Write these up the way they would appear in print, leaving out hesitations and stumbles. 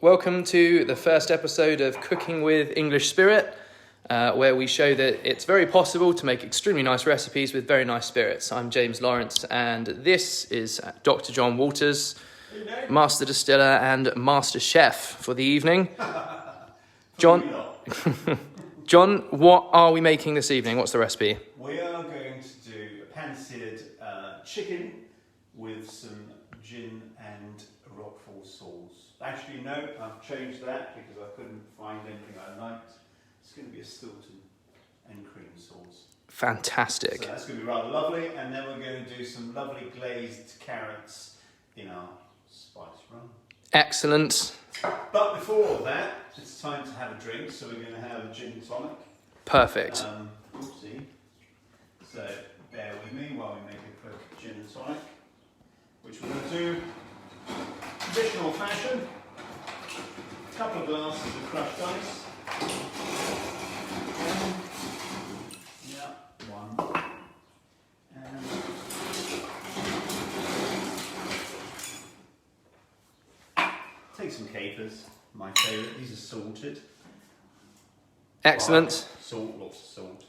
Welcome to the first episode of Cooking with English Spirit, where we show that it's very possible to make extremely nice recipes with very nice spirits. I'm James Lawrence, and this is Dr. John Walters, Master Distiller and Master Chef for the evening. John, John, what are we making this evening? What's the recipe? We are going to do a pan-seared chicken with some gin and Roquefort sauce. Actually, no, I've changed that because I couldn't find anything I liked. It's going to be a stilton and cream sauce. Fantastic. So that's going to be rather lovely, and then we're going to do some lovely glazed carrots in our spiced rum. Excellent. But before all that, it's time to have a drink, so we're going to have a gin and tonic. Perfect. Oopsie. So bear with me while we make a quick gin and tonic, which we're going to do traditional fashion. A couple of glasses of crushed ice. One. And take some capers, my favourite. These are salted. Excellent. Salt, lots of salt.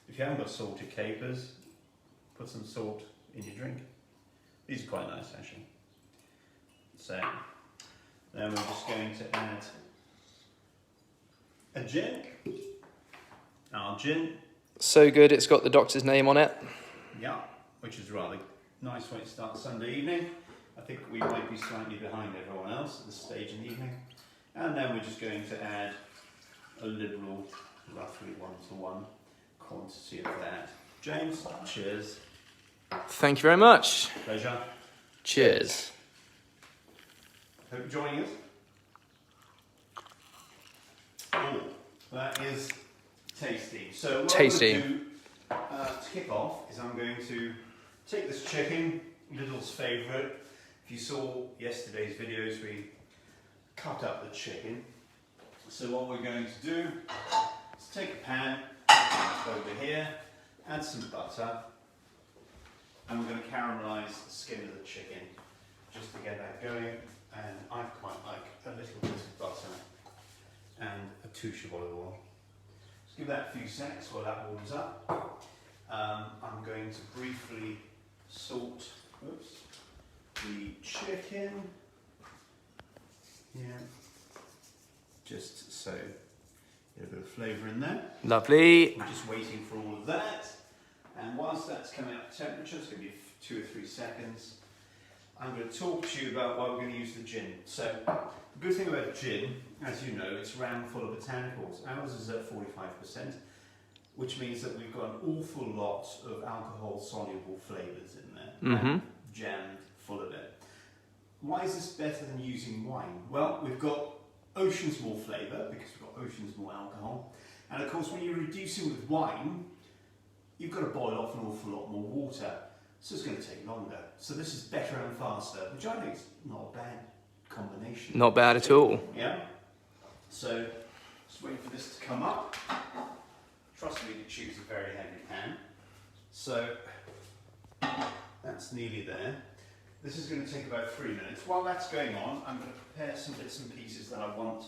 If you haven't got salted capers, put some salt in your drink. These are quite nice, actually. So, then we're just going to add a gin. Our gin. So good, it's got the doctor's name on it. Yeah, which is rather nice way to start Sunday evening. I think we might be slightly behind everyone else at this stage in the evening. And then we're just going to add a liberal, roughly 1-to-1 quantity of that. James, cheers. Thank you very much. Pleasure. Cheers. Hope you're joining us. Oh, that is tasty. So what Tasty. I'm going to do to kick off is I'm going to take this chicken, Lidl's favourite. If you saw yesterday's videos, we cut up the chicken. So what we're going to do is take a pan over here, add some butter, and we're going to caramelise the skin of the chicken just to get that going. And I quite like a little bit of butter and a touche of olive oil. Just give that a few seconds while that warms up. I'm going to briefly salt the chicken. Yeah, just so get a bit of flavour in there. Lovely. I'm just waiting for all of that. And whilst that's coming up to temperature, it's going to be 2 or 3 seconds. I'm going to talk to you about why we're going to use the gin. So, the good thing about gin, as you know, it's ram full of botanicals. Ours is at 45%, which means that we've got an awful lot of alcohol-soluble flavours in there, jammed full of it. Why is this better than using wine? Well, we've got oceans more flavour, because we've got oceans more alcohol. And of course, when you're reducing with wine, you've got to boil off an awful lot more water. So it's going to take longer. So this is better and faster, which I think is not a bad combination. Not bad at all. Yeah. So just wait for this to come up. Trust me to choose a very heavy pan. So that's nearly there. This is going to take about 3 minutes. While that's going on, I'm going to prepare some bits and pieces that I want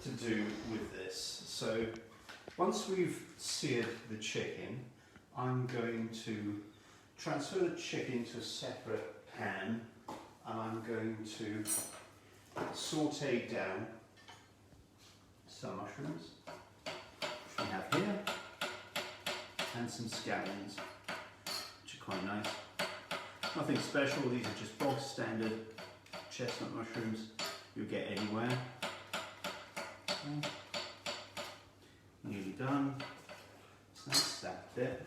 to do with this. So once we've seared the chicken, I'm going to transfer the chicken to a separate pan, and I'm going to saute down some mushrooms, which we have here, and some scallions, which are quite nice. Nothing special, these are just bog standard chestnut mushrooms you'll get anywhere. Okay. Nearly done. So that's that bit.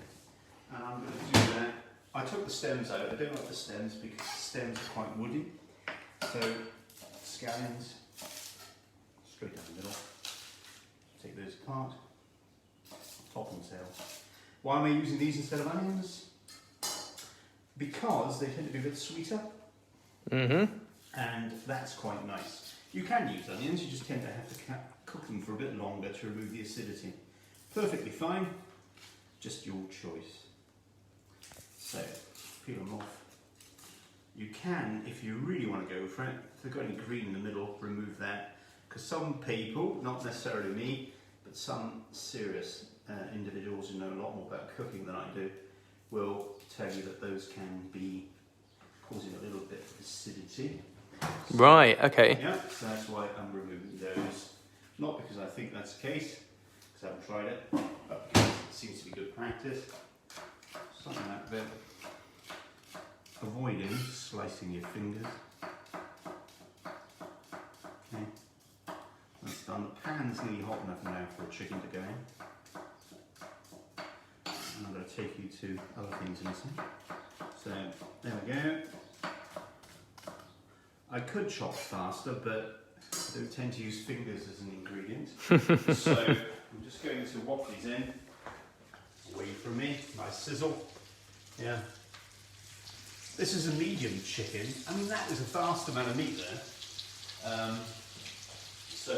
And I'm going to do that. I took the stems out. I don't like the stems because the stems are quite woody. So scallions straight down the middle. Take those apart. Top and tail. Why am I using these instead of onions? Because they tend to be a bit sweeter. And that's quite nice. You can use onions, you just tend to have to cook them for a bit longer to remove the acidity. Perfectly fine, just your choice. So, peel them off. You can, if you really want to go for it, if they've got any green in the middle, remove that. Because some people, not necessarily me, but some serious individuals who know a lot more about cooking than I do, will tell you that those can be causing a little bit of acidity. Right, okay. Yeah, so that's why I'm removing those. Not because I think that's the case, because I haven't tried it, but because it seems to be good practice. Something like that. Avoiding slicing your fingers. Okay, that's done. The pan's nearly hot enough now for a chicken to go in. And I'm going to take you to other things in a second. So, there we go. I could chop faster, but I don't tend to use fingers as an ingredient. So, I'm just going to whop these in, away from me, nice sizzle. Yeah. This is a medium chicken. I mean, that was a vast amount of meat there. So,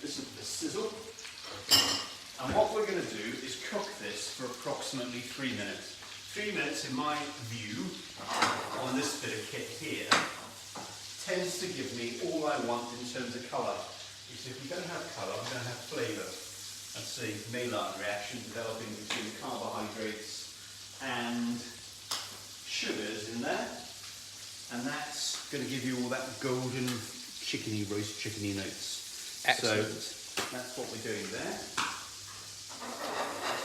this is the sizzle. And what we're going to do is cook this for approximately 3 minutes. 3 minutes, in my view, on this bit of kit here, tends to give me all I want in terms of colour. Because if we don't have colour, we're going to have flavour. That's a Maillard reaction developing between carbohydrates and sugars in there. And that's going to give you all that golden chickeny, roast chickeny notes. Excellent. So that's what we're doing there.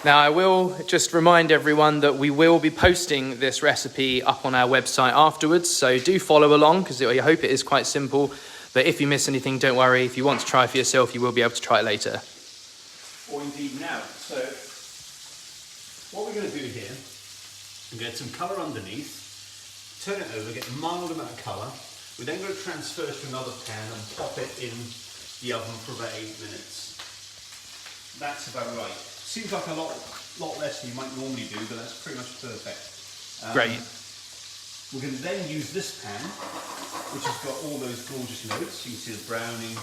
Now, I will just remind everyone that we will be posting this recipe up on our website afterwards, so do follow along, because I hope it is quite simple. But if you miss anything, don't worry. If you want to try for yourself, you will be able to try it later. Or indeed now. So, what we're going to do here, is get some colour underneath, turn it over, get a mild amount of colour. We're then going to transfer to another pan and pop it in the oven for about 8 minutes. That's about right. Seems like a lot less than you might normally do, but that's pretty much perfect. Great. We're going to then use this pan, which has got all those gorgeous notes. You can see the browning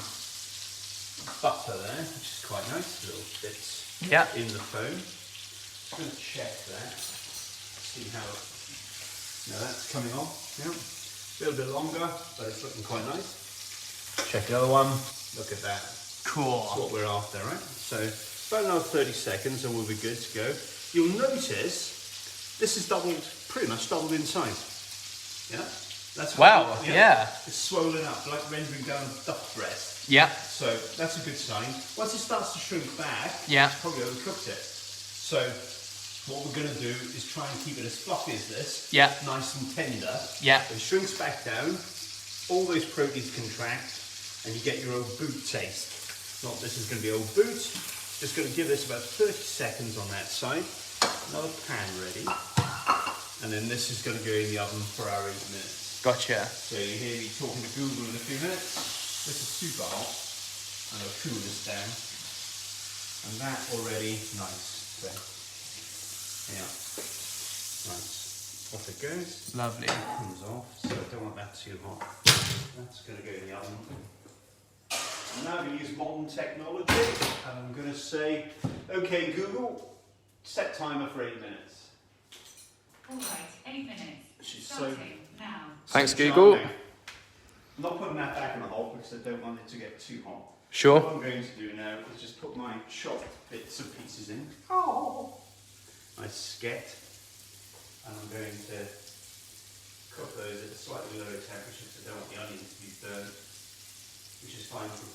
butter there, which is quite nice, little bits in the foam. Just going to check that, see how. Now that's coming on. Yeah. A little bit longer, but it's looking quite nice. Check the other one. Look at that. Cool. That's what we're after, right? So about another 30 seconds and we'll be good to go. You'll notice this is pretty much doubled in size. Yeah? That's wow, yeah. It's swollen up, like rendering down a duck breast. Yeah. So that's a good sign. Once it starts to shrink back, yeah, it's probably overcooked it. So what we're going to do is try and keep it as fluffy as this. Yeah. Nice and tender. Yeah. It shrinks back down, all those proteins contract, and you get your old boot taste. Not this is going to be old boot. Just going to give this about 30 seconds on that side. Another pan ready. And then this is going to go in the oven for our 8 minutes. Gotcha. So you hear me talking to Google in a few minutes. This is super hot. I'm going to cool this down. And that already, nice. So, yeah. Nice. Off it goes. Lovely. Comes off, so I don't want that too hot. That's going to go in the oven. I'm now going to use modern technology, and I'm going to say, okay Google, set timer for 8 minutes. Alright, 8 minutes. She's Starting now. Thanks, Google. I'm not putting that back in the hot because I don't want it to get too hot. Sure. What I'm going to do now is just put my chopped bits and pieces in. Oh! Nice sket. And I'm going to cook those at a slightly lower temperature because I don't want the onions to be burnt, which is fine for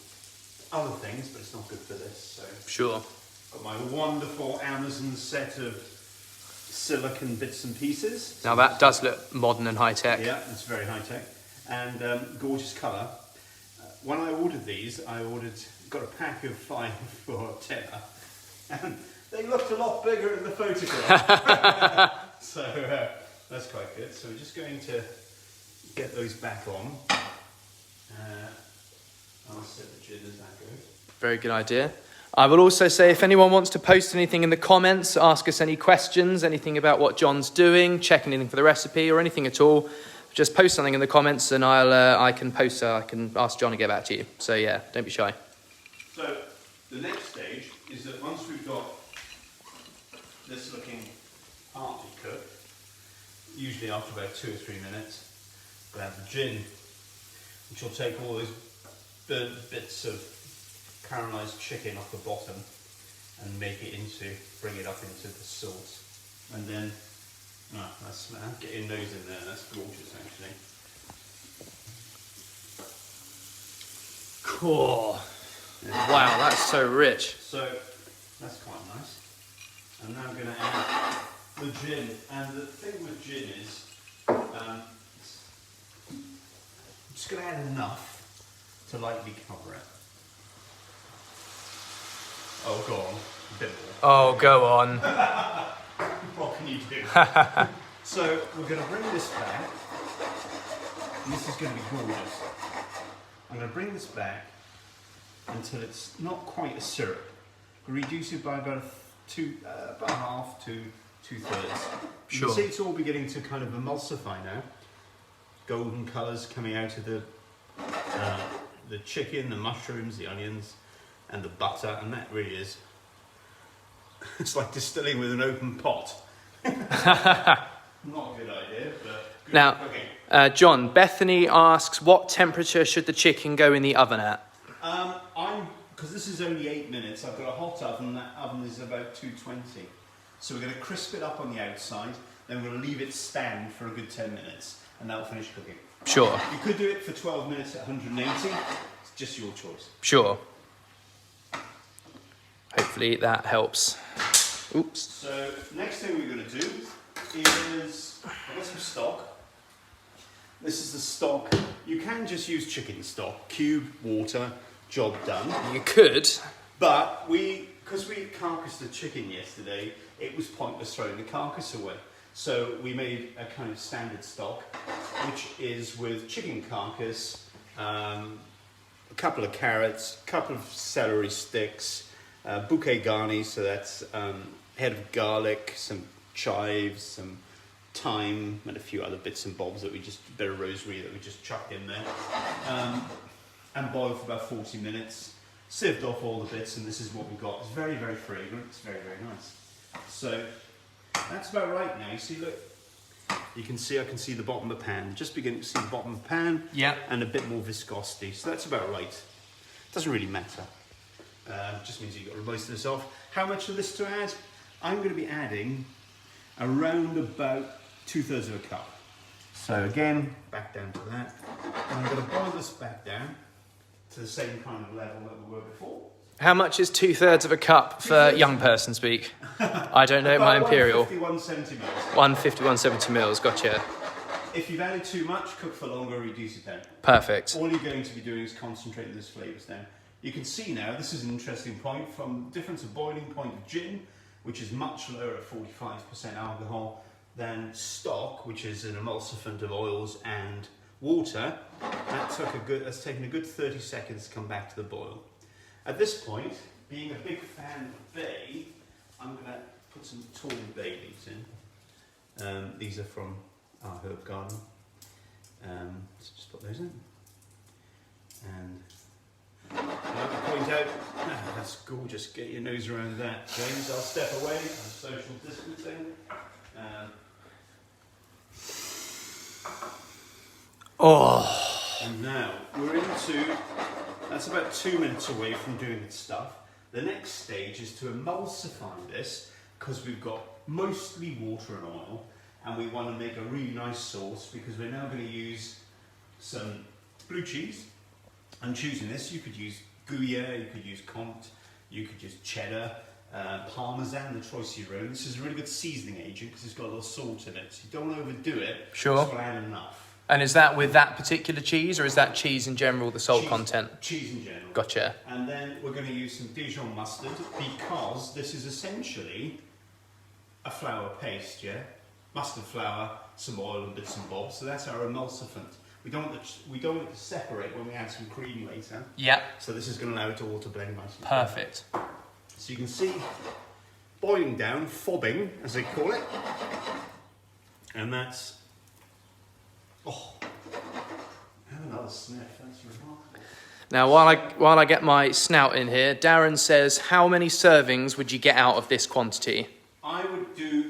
other things, but it's not good for this. So Sure. got my wonderful Amazon set of silicone bits and pieces. Now that does look modern and high tech. Yeah, it's very high tech and gorgeous colour. When I ordered these, got a pack of 5 for tenner, and they looked a lot bigger in the photograph. So that's quite good. So we're just going to get those back on. I'll set the gin as that goes. Very good idea. I will also say if anyone wants to post anything in the comments, ask us any questions, anything about what John's doing, check anything for the recipe or anything at all, just post something in the comments and I can ask John to get back to you. So yeah, don't be shy. So the next stage is that once we've got this looking partly cooked, usually after about 2 or 3 minutes, we'll have the gin, which will take all those burnt bits of caramelised chicken off the bottom and bring it up into the sauce. And then, get your nose in there, that's gorgeous actually. Cool. Wow, that's so rich. So, that's quite nice. I'm now going to add the gin. And the thing with gin is, I'm just going to add enough to lightly cover it. Oh, go on. A bit more. Oh, go on. What can you do? So, we're going to bring this back. And this is going to be gorgeous. I'm going to bring this back until it's not quite a syrup. Reduce it by about half to 2/3. You Sure. can see it's all beginning to kind of emulsify now. Golden colours coming out of the chicken, the mushrooms, the onions, and the butter, and that really is. It's like distilling with an open pot. Not a good idea, but good. Now, okay. John, Bethany asks, what temperature should the chicken go in the oven at? Because this is only 8 minutes, I've got a hot oven, that oven is about 220. So we're going to crisp it up on the outside, then we're going to leave it stand for a good 10 minutes, and that'll finish cooking. Sure. You could do it for 12 minutes at 180, it's just your choice. Sure. Hopefully that helps. Oops. So, next thing we're going to do is, I've got some stock. This is the stock. You can just use chicken stock, cube, water, job done. You could. But because we carcassed the chicken yesterday, it was pointless throwing the carcass away. So we made a kind of standard stock, which is with chicken carcass, a couple of carrots, a couple of celery sticks, bouquet garni, so that's head of garlic, some chives, some thyme, and a few other bits and bobs a bit of rosemary that we just chucked in there. And boiled for about 40 minutes. Sieved off all the bits, and this is what we got. It's very, very fragrant. It's very, very nice. So that's about right now. You see, look, I can see the bottom of the pan. Just beginning to see the bottom of the pan. Yeah. And a bit more viscosity. So that's about right. Doesn't really matter. Just means you've got most of this off. How much of this to add? I'm going to be adding around about 2/3 of a cup. So again, back down to that. And I'm going to boil this back down to the same kind of level that we were before. How much is 2/3 of a cup for young person speak? I don't know my imperial. 150, 170 mils. 150, 170 mils, gotcha. If you've added too much, cook for longer, reduce it down. Perfect. All you're going to be doing is concentrating those flavours down. You can see now, this is an interesting point, from difference of boiling point of gin, which is much lower at 45% alcohol, than stock, which is an emulsifiant of oils and water. That's taken a good 30 seconds to come back to the boil. At this point, being a big fan of bay, I'm going to put some tall bay leaves in. These are from our herb garden. Let's just put those in. And I'd like to point out, that's gorgeous, get your nose around that, James. I'll step away, I'm social distancing. And now we're that's about 2 minutes away from doing its stuff. The next stage is to emulsify this, because we've got mostly water and oil, and we want to make a really nice sauce, because we're now going to use some blue cheese. I'm choosing this. You could use Gruyere, you could use Comte, you could use cheddar, Parmesan, the choice your own. This is a really good seasoning agent because it's got a little salt in it, so you don't want to overdo it. Sure. Just want to add enough. And is that with that particular cheese, or is that cheese in general, the salt content? Cheese in general. Gotcha. And then we're going to use some Dijon mustard, because this is essentially a flour paste, yeah? Mustard flour, some oil and bits and bobs, so that's our emulsifant. We don't want it to separate when we add some cream later. Yeah. So this is going to allow it all to blend nicely. Perfect. So you can see boiling down, fobbing, as they call it. And that's... Oh, have another sniff, that's remarkable. Now, while I get my snout in here, Darren says, how many servings would you get out of this quantity?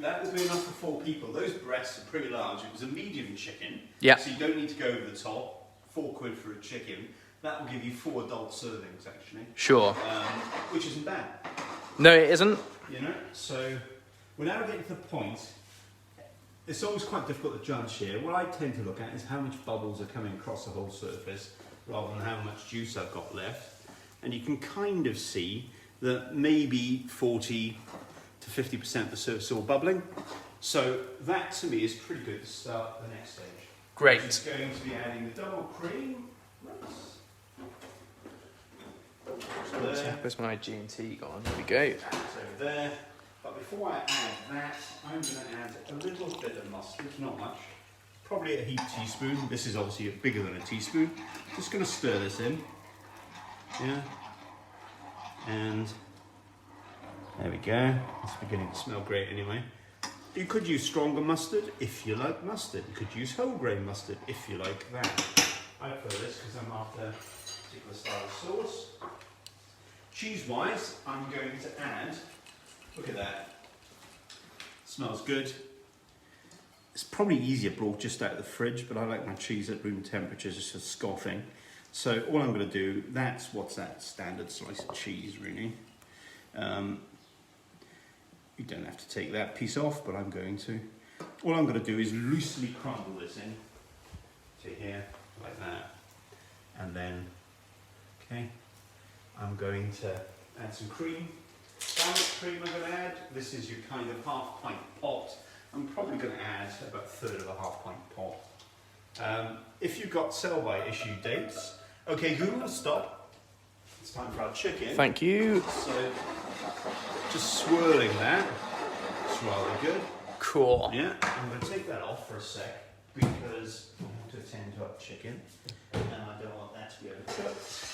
That would be enough for 4 people. Those breasts are pretty large. It was a medium chicken. Yeah. So you don't need to go over the top. £4 for a chicken. that will give you 4 adult servings actually, Sure. which isn't bad. No, it isn't. You know, so we're now getting to the point. It's always quite difficult to judge here. What I tend to look at is how much bubbles are coming across the whole surface rather than how much juice I've got left. And you can kind of see that maybe 40 to 50% of the surface is all bubbling. So that to me is pretty good to start the next stage. Great. Which is going to be adding the double cream. There. Where's my G&T gone? There we go. It's over there. But before I add that, I'm going to add a little bit of mustard, not much. Probably a heaped teaspoon. This is obviously bigger than a teaspoon. Just going to stir this in. Yeah. And there we go. It's beginning to smell great anyway. You could use stronger mustard if you like mustard. You could use whole grain mustard if you like that. I prefer this because I'm after a particular style of sauce. Cheese-wise, I'm going to add, look at that, smells good. It's probably easier brought just out of the fridge, but I like my cheese at room temperature, just for scoffing. So all I'm going to do, what's that, standard slice of cheese really. You don't have to take that piece off, but I'm going to. All I'm going to do is loosely crumble this in to here, like that. And then, okay. I'm going to add some cream. How much cream I'm going to add? This is your kind of half pint pot. I'm probably going to add about a third of a half pint pot. If you've got sell-by issue dates, okay, Google, stop. It's time for our chicken. Thank you. So, just swirling that. It's rather good. Cool. Yeah, I'm going to take that off for a sec because I want to attend to our chicken and I don't want that to be overcooked.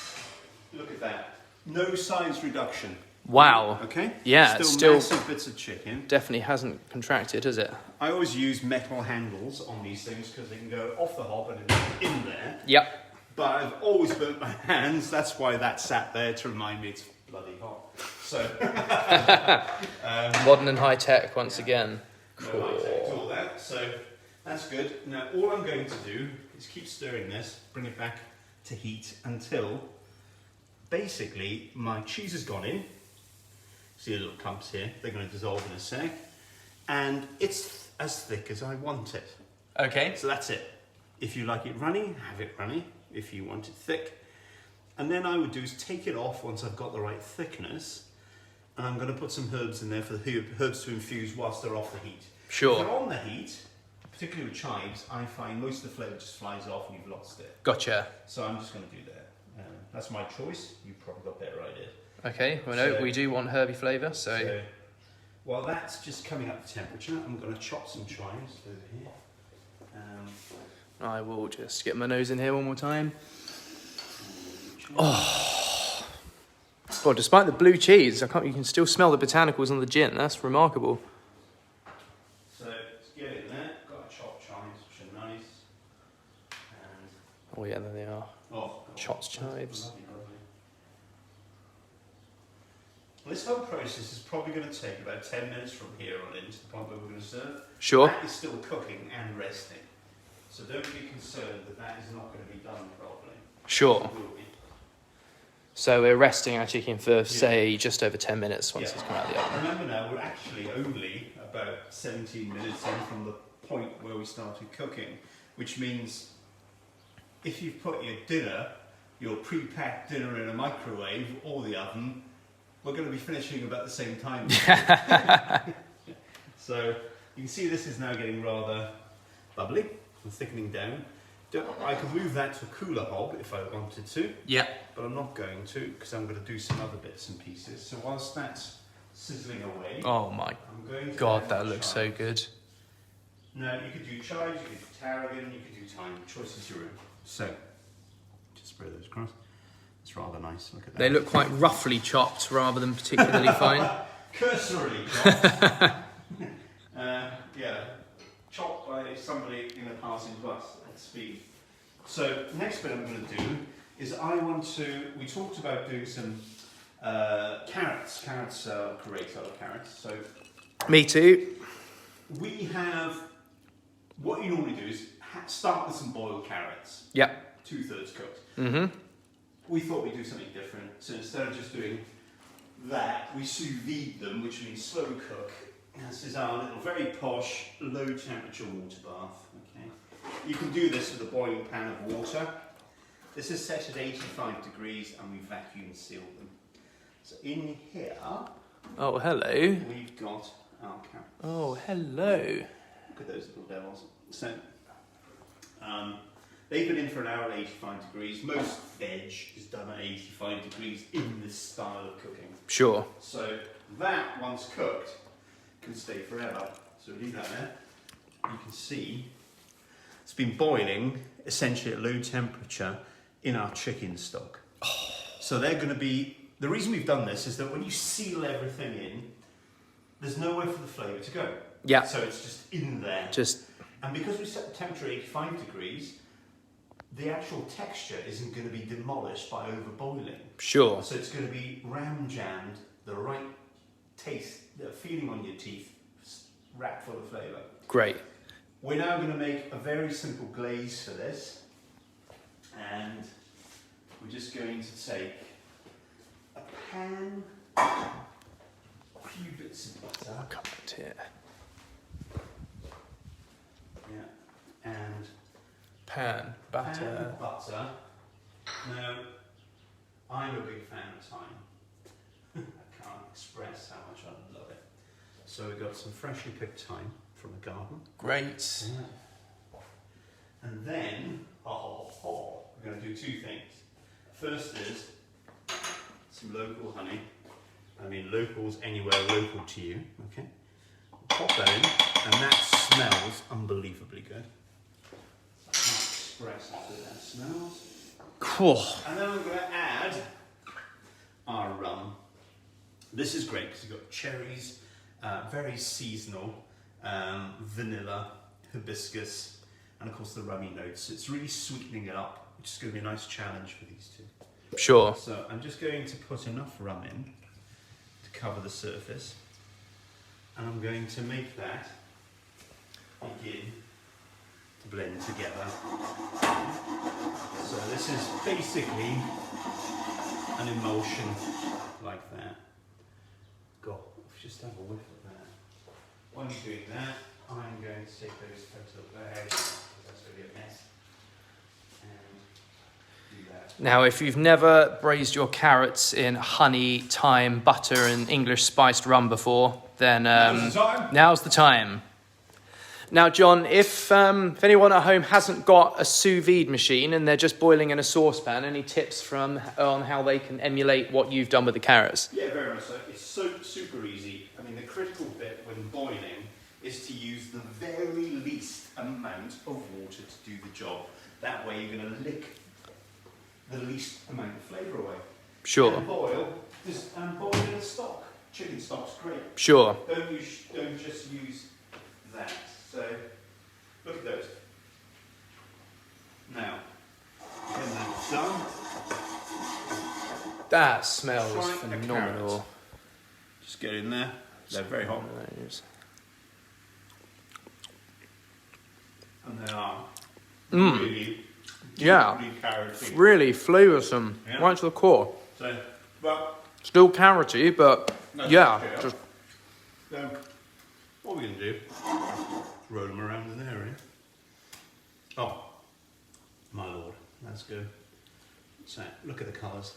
Look at that. No size reduction. Wow. Okay? Yeah, still massive bits of chicken. Definitely hasn't contracted, has it? I always use metal handles on these things because they can go off the hob and in there. Yep. But I've always burnt my hands. That's why that sat there to remind me it's bloody hot. So modern and high tech once again. Cool. No high tech at all that. So that's good. Now all I'm going to do is keep stirring this, bring it back to heat until basically my cheese has gone in. See the little clumps here? They're going to dissolve in a sec. And it's as thick as I want it. Okay. So that's it. If you like it runny, have it runny. If you want it thick. And then I would do is take it off once I've got the right thickness. And I'm going to put some herbs in there for the herbs to infuse whilst they're off the heat. Sure. If they're on the heat, particularly with chives, I find most of the flavour just flies off and you've lost it. Gotcha. So I'm just going to do that. That's my choice. You probably got better idea. Okay, well, no, we do want herby flavour, so... While that's just coming up to temperature, I'm going to chop some chives over here. I will just get my nose in here one more time. Oh, well, despite the blue cheese, you can still smell the botanicals on the gin. That's remarkable. So let's get it in there. Got to chop chives, which are nice. Oh yeah, there they are. Chopped chives. Lovely. This whole process is probably going to take about 10 minutes from here on in to the point where we're going to serve. Sure. That is still cooking and resting. So don't be concerned that that is not going to be done properly. Sure. It will be. So we're resting our chicken for, say, just over 10 minutes once it's come out of the oven. Remember now, we're actually only about 17 minutes in from the point where we started cooking, which means if you've put your pre-packed dinner in a microwave or the oven, we're going to be finishing about the same time. So you can see this is now getting rather bubbly and thickening down. I could move that to a cooler hob if I wanted to. Yeah. But I'm not going to because I'm going to do some other bits and pieces. So whilst that's sizzling away, Oh my I'm going to god, add that looks so chives. good. Now you could do chives, you could do tarragon, you could do thyme. Choice is your own. So just spread those across. It's rather nice. Look at that. They look quite roughly chopped rather than particularly fine. Cursorily chopped. Yeah, chopped by somebody in a passing bus at speed. So next bit I'm going to do is we talked about doing some carrots. Carrots are great, I love carrots. So Me too. we have, what you normally do is start with some boiled carrots. Yep. 2/3 cooked. Mm-hmm. we thought we'd do something different. So instead of just doing that, we sous vide them, which means slow cook. This is our little very posh, low temperature water bath. Okay, you can do this with a boiling pan of water. This is set at 85 degrees and we vacuum seal them. So in here, Oh, hello. we've got our carrots. Oh, hello. Look at those little devils. So they've been in for an hour at 85 degrees. Most veg is done at 85 degrees in this style of cooking. Sure. So that, once cooked, can stay forever. So leave that there. You can see it's been boiling essentially at low temperature in our chicken stock. So they're going to be, the reason we've done this is that when you seal everything in, there's nowhere for the flavour to go. Yeah. So it's just in there. And because we set the temperature at 85 degrees, the actual texture isn't going to be demolished by overboiling. Sure. So it's going to be ram-jammed, the right taste, the feeling on your teeth, wrapped full of flavour. Great. We're now going to make a very simple glaze for this. And we're just going to take a pan, a few bits of butter. I'll come back here. Yeah, and Pan, butter. pan of butter. Now, I'm a big fan of thyme. I can't express how much I love it. So we've got some freshly picked thyme from the garden. Great. Yeah. And then, we're going to do two things. First is some local honey. I mean, locals anywhere local to you. Okay. Pop that in, and that smells unbelievably good. I can't express how good that smells. Cool. And then I'm going to add our rum. This is great because you've got cherries, very seasonal, vanilla, hibiscus, and of course the rummy notes. It's really sweetening it up, which is going to be a nice challenge for these two. Sure. So I'm just going to put enough rum in to cover the surface, and I'm going to make that begin to blend together. So this is basically an emulsion like that. God, just have a whiff of that. While I'm doing that, I'm going to take those photo bags, that's going to be a mess, and do that. Now, if you've never braised your carrots in honey, thyme, butter, and English spiced rum before, then now's the time. Now, John, if anyone at home hasn't got a sous vide machine and they're just boiling in a saucepan, any tips on how they can emulate what you've done with the carrots? Yeah, very much so. It's super easy. I mean, the critical bit when boiling is to use the very least amount of water to do the job. That way you're going to lick the least amount of flavour away. Sure. And boil in a stock. Chicken stock's great. Sure. Don't just use that. So, look at those. Now, when that's done, That smells try a phenomenal. carrot. Just get in there. They're very hot. And they are really, Yeah. really carroty. Really flavoursome, Yeah. right to the core. So, well, Still carroty, but no, yeah, okay, just so what we're going to do, roll them around in there, eh? Oh, my lord, that's good. So, look at the colours.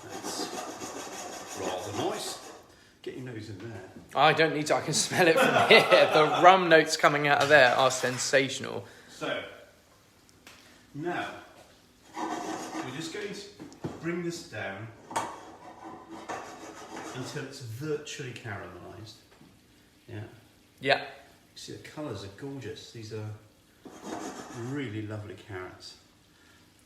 That's rather nice. Get your nose in there. I don't need to. I can smell it from here. The rum notes coming out of there are sensational. So, now, we're just going to bring this down until it's virtually caramelised. Yeah. Yeah. You see, the colours are gorgeous. These are really lovely carrots.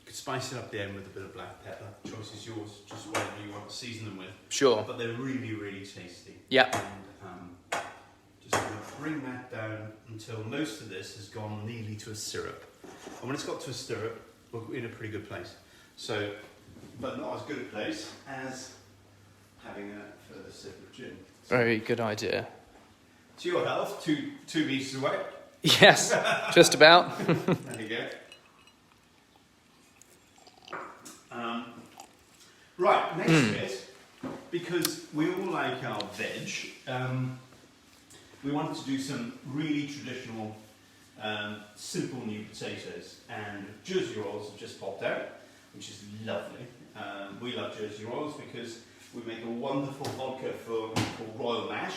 You could spice it up the end with a bit of black pepper. Choice is yours, just whatever you want to season them with. Sure. But they're really, really tasty. Yeah. And just going to bring that down until most of this has gone nearly to a syrup. And when it's got to a syrup, we're in a pretty good place. So, but not as good a place as having a further sip of gin. Very good idea. To your health, two metres away. Yes, just about. There you go. Right, next bit, because we all like our veg, we wanted to do some really traditional, simple new potatoes. And Jersey rolls have just popped out, which is lovely. We love Jersey rolls because we make a wonderful vodka for Royal Mash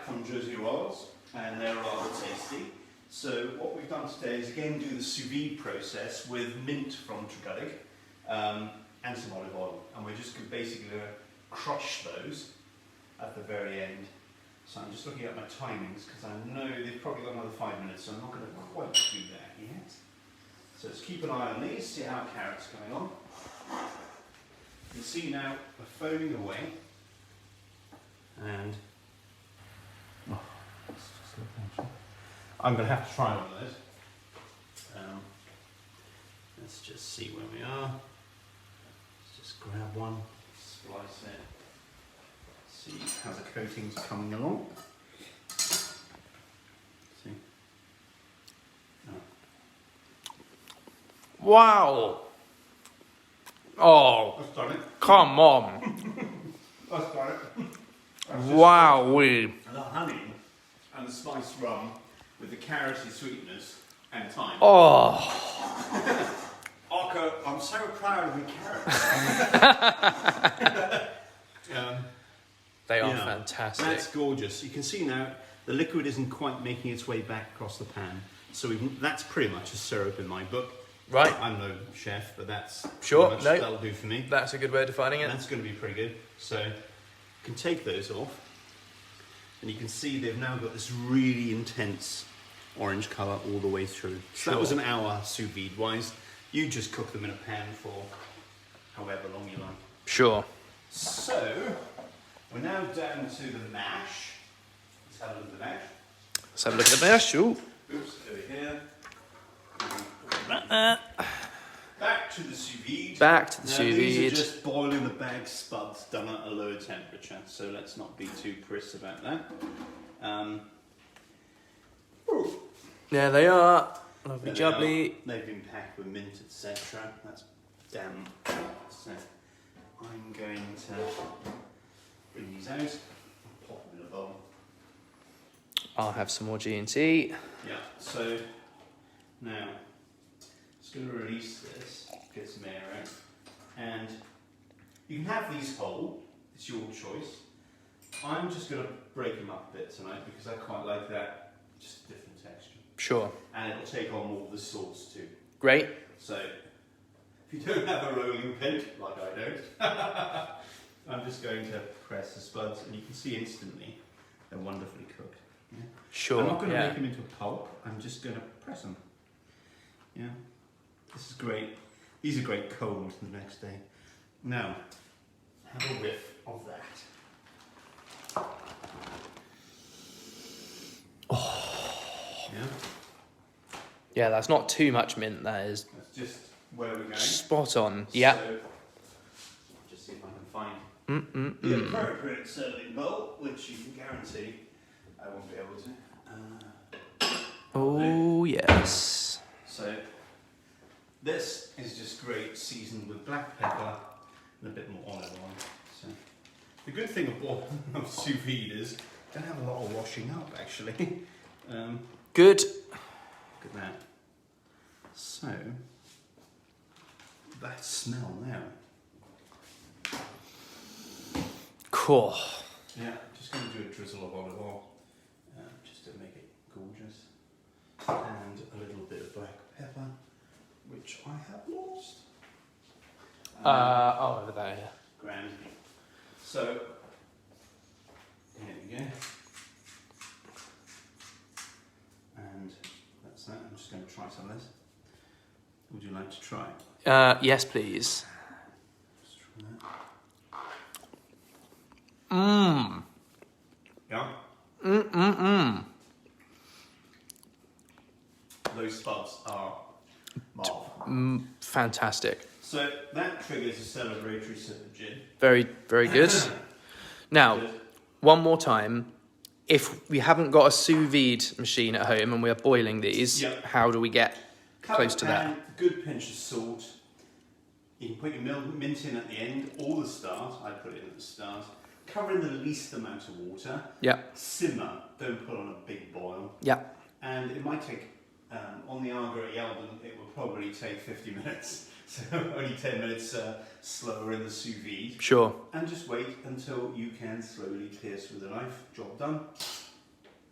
from Jersey rolls, and they're rather tasty. So what we've done today is again do the sous vide process with mint from Treguddick and some olive oil, and we're just basically going to crush those at the very end. So I'm just looking at my timings because I know they've probably got another 5 minutes, so I'm not going to quite do that yet. So let's keep an eye on these, see how carrots are going on. You can see now we're foaming away, and I'm going to have to try one of those. Let's just see where we are. Let's just grab one, slice it, see how the coating's coming along. See? Oh. Wow. Oh, That's done it. come on. That's done it. Wowee. The honey and the spiced rum with the carroty sweetness and thyme. Oh. Arco, I'm so proud of the carrots. They are fantastic. That's gorgeous. You can see now the liquid isn't quite making its way back across the pan. So that's pretty much a syrup in my book. Right. I'm no chef, but that's Sure, pretty much, no. that'll do for me. That's a good way of defining it. That's going to be pretty good. So you can take those off, and you can see they've now got this really intense orange colour all the way through. So that was an hour sous vide wise. You just cook them in a pan for however long you like. Sure. So we're now down to the mash. Let's have a look at the mash. Let's have a look at the mash. Ooh. Oops, over here. Back to the sous vide. Back to the sous These vide. are just boiling the bag spuds done at a lower temperature, so let's not be too precise about that. There they are. Lovely There they jubbly. are. They've been packed with mint, etc. That's damn. So I'm going to bring these out, pop them in a bowl. I'll have some more G&T. Yeah, so now just going to release this, get some air out, and you can have these whole, it's your choice. I'm just going to break them up a bit tonight because I quite like that, just a different texture. Sure. And it'll take on more of the sauce too. Great. So if you don't have a rolling pin, like I don't, I'm just going to press the spuds, and you can see instantly they're wonderfully cooked. Yeah? Sure. I'm not going to make them into a pulp, I'm just going to press them. Yeah, this is great. These are great cold the next day. Now, have a whiff of that. Oh. Yeah? Yeah, that's not too much mint, that is. That's just where we're going. Spot on. Yeah. So, just see if I can find the appropriate serving bowl, which you can guarantee I won't be able to. Oh, yes. So, this is just great, seasoned with black pepper and a bit more olive oil. So, the good thing of sous vide is you don't have a lot of washing up, actually. Good. Look at that. So, that smell now. Cool. Yeah, just going to do a drizzle of olive oil, just to make it gorgeous. And a little bit of black pepper, which I have lost. Over there. Grand. So, here we go. And that's that. I'm just going to try some of this. Would you like to try? Yes, please. Just try that. Mmm. Yeah? Those spuds are marvellous. Fantastic. So that triggers a celebratory sip of gin. Very, very good. Now, one more time. If we haven't got a sous vide machine at home and we're boiling these, Yep. how do we get close to that? Good pinch of salt, You can put your mint in at the end or the start. I put it in at the start. Cover in the least amount of water. Yeah. Simmer. Don't put on a big boil. Yeah. And it might take, on the Arga at Yeldon, it will probably take 50 minutes. So only 10 minutes slower in the sous vide. Sure. And just wait until you can slowly pierce with a knife. Job done.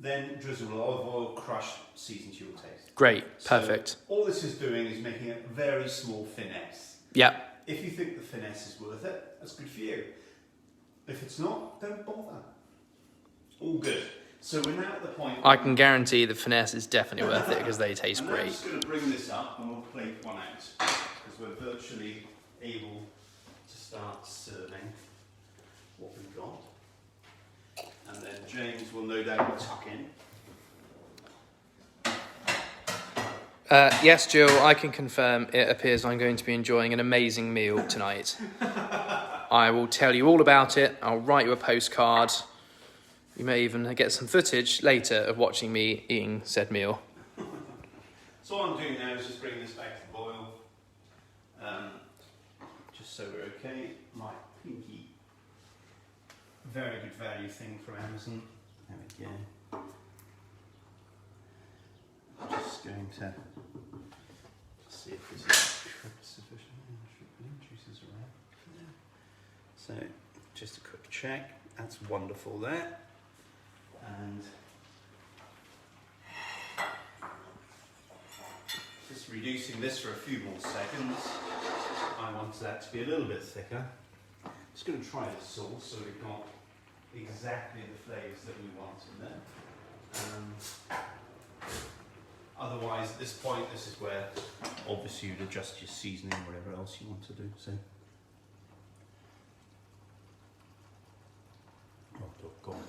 Then drizzle olive oil, crush, season to your taste. Great. Perfect. So all this is doing is making a very small finesse. Yeah. If you think the finesse is worth it, that's good for you. If it's not, don't bother. All good. So we're now at the point... I can guarantee the finesse is definitely worth it because they taste I'm great. just going to bring this up and we'll plate one out because we're virtually able to start serving what we've got. And then James will no doubt tuck in. Yes, Jill, I can confirm it appears I'm going to be enjoying an amazing meal tonight. I will tell you all about it. I'll write you a postcard. You may even get some footage later of watching me eating said meal. So all I'm doing now is just bring this back to boil. Just so we're okay. My pinky, very good value thing from Amazon. There we go. I'm just going to see if this is sufficient. Juices around. So just a quick check. That's wonderful there. And just reducing this for a few more seconds. I want that to be a little bit thicker. Just going to try the sauce so we've got exactly the flavours that we want in there. Otherwise, at this point, this is where obviously you'd adjust your seasoning, whatever else you want to do. So, oh, gone.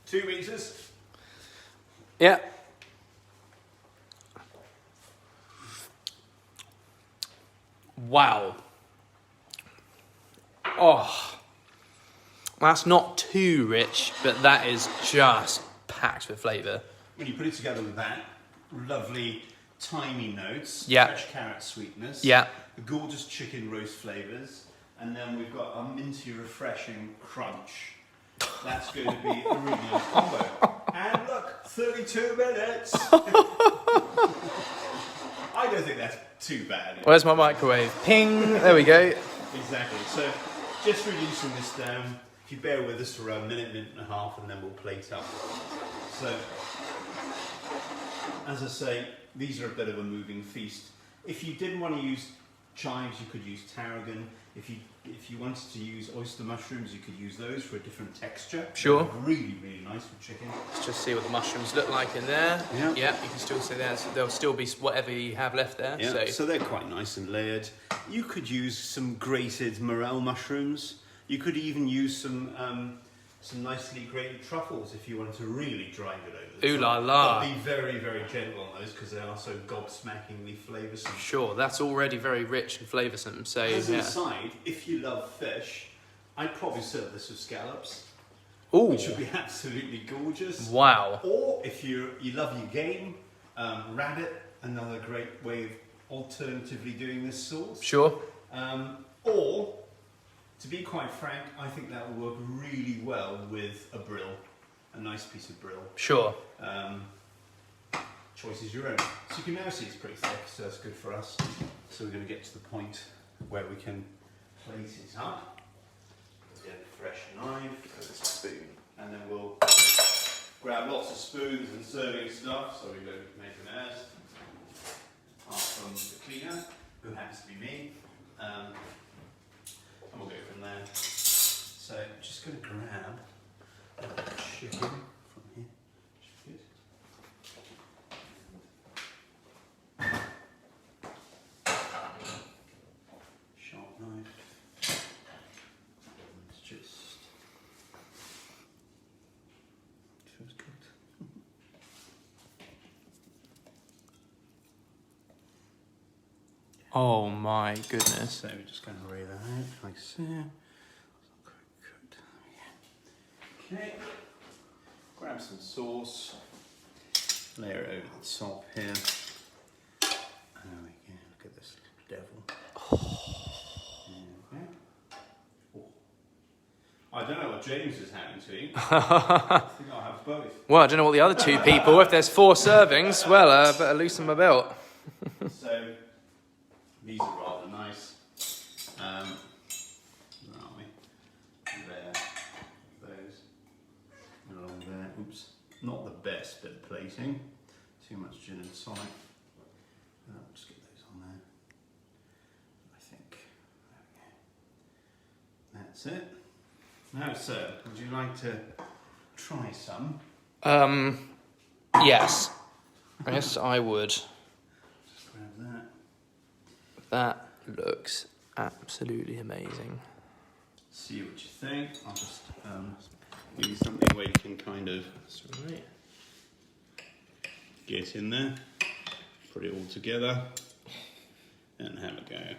2 meters. Yeah. Wow. Oh. That's not too rich, but that is just packed with flavour. When you put it together with that, lovely thymy notes, Yeah. fresh carrot sweetness, Yeah. gorgeous chicken roast flavours, and then we've got a minty, refreshing crunch. That's going to be a really nice combo. And look, 32 minutes! I don't think that's too bad. Where's my microwave? Ping! There we go. Exactly. So, just reducing this down. If you bear with us for around a minute, minute and a half, and then we'll plate up. So, as I say, these are a bit of a moving feast. If you didn't want to use chives, you could use tarragon. If you wanted to use oyster mushrooms, you could use those for a different texture. Sure. They're really, really nice with chicken. Let's just see what the mushrooms look like in there. Yeah. Yeah, you can still see there. So there'll still be whatever you have left there. Yeah, so they're quite nice and layered. You could use some grated morel mushrooms. You could even use some nicely grated truffles if you wanted to really drive it over the Ooh top. la la. But be very, very gentle on those because they are so gobsmackingly flavoursome. Sure, that's already very rich and flavoursome. So, As an yeah. aside, if you love fish, I'd probably serve this with scallops, Ooh. which would be absolutely gorgeous. Wow. Or if you love your game, rabbit, another great way of alternatively doing this sauce. Sure. Or, to be quite frank, I think that will work really well with a brill, a nice piece of brill. Sure. Choice is your own. So you can now see it's pretty thick, so that's good for us. So we're going to get to the point where we can plate it up. We'll get a fresh knife and a spoon, and then we'll grab lots of spoons and serving stuff, so we don't make a mess. Apart from the cleaner, who happens to be me. And we'll go from there. So I'm just going to grab the chicken from here. Good. Sharp knife. It's just feels good. Oh my goodness. So we're just going to lay that out like so. Okay. Grab some sauce. layer it over the top here. There we go. Look at this devil. There we go. I don't know what James is having to eat. I think I'll have both. Well, I don't know what the other two people, if there's 4 servings, well, I better loosen my belt. So, these are rather nice. Where are we? There. Those. Along there. Oops. Not the best bit of plating. Too much gin and tonic. I'll just get those on there. I think. There we go. That's it. Now, sir, would you like to try some? Yes. Yes, I would. Just grab that. That looks absolutely amazing. See what you think. I'll just give you something where you can kind of That's right. get in there, put it all together, and have a go.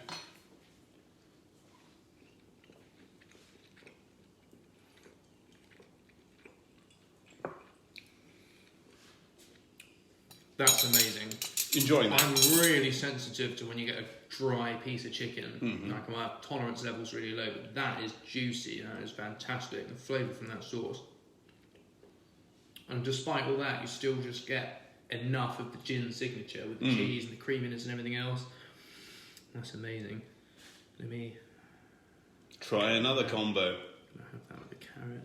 That's amazing. Enjoying that? I'm really sensitive to when you get a dry piece of chicken. Mm-hmm. Like my tolerance level's really low, but that is juicy. That is fantastic. The flavour from that sauce. And despite all that, you still just get enough of the gin signature with the cheese and the creaminess and everything else. That's amazing. Let me Try another combo. I have that with the carrot.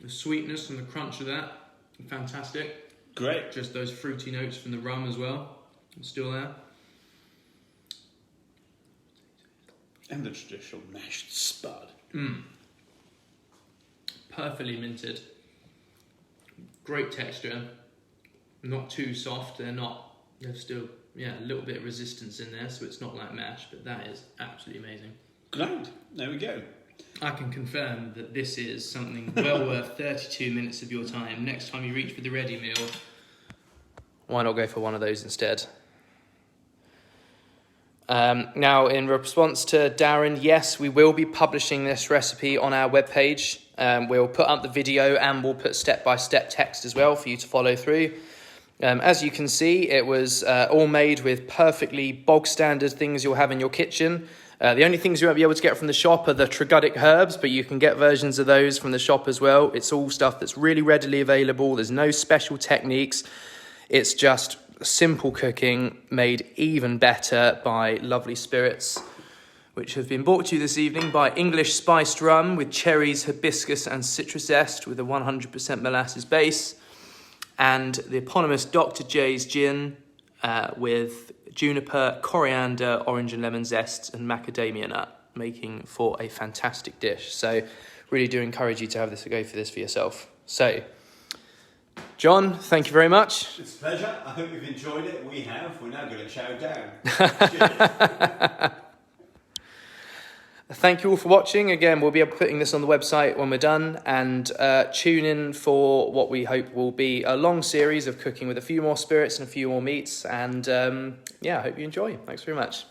The sweetness and the crunch of that, fantastic. Great. Just those fruity notes from the rum as well, still there. And the traditional mashed spud. Perfectly minted. Great texture. Not too soft. There's still, a little bit of resistance in there, so it's not like mash, but that is absolutely amazing. Great. There we go. I can confirm that this is something well worth 32 minutes of your time. Next time you reach for the ready meal, why not go for one of those instead? Now, in response to Darren, yes, we will be publishing this recipe on our webpage. We'll put up the video and we'll put step-by-step text as well for you to follow through. As you can see, it was all made with perfectly bog-standard things you'll have in your kitchen. The only things you won't be able to get from the shop are the Treguddick herbs, but you can get versions of those from the shop as well. It's all stuff that's really readily available. There's no special techniques. It's just simple cooking made even better by lovely spirits, which have been brought to you this evening by English Spiced Rum with cherries, hibiscus and citrus zest with a 100% molasses base, and the eponymous Dr. J's gin with juniper, coriander, orange and lemon zest and macadamia nut, making for a fantastic dish. So really do encourage you to have a go for this for yourself. So, John, thank you very much. It's a pleasure. I hope you've enjoyed it. We have. We're now going to chow down. Thank you all for watching. Again, we'll be putting this on the website when we're done, and tune in for what we hope will be a long series of cooking with a few more spirits and a few more meats. And I hope you enjoy. Thanks very much.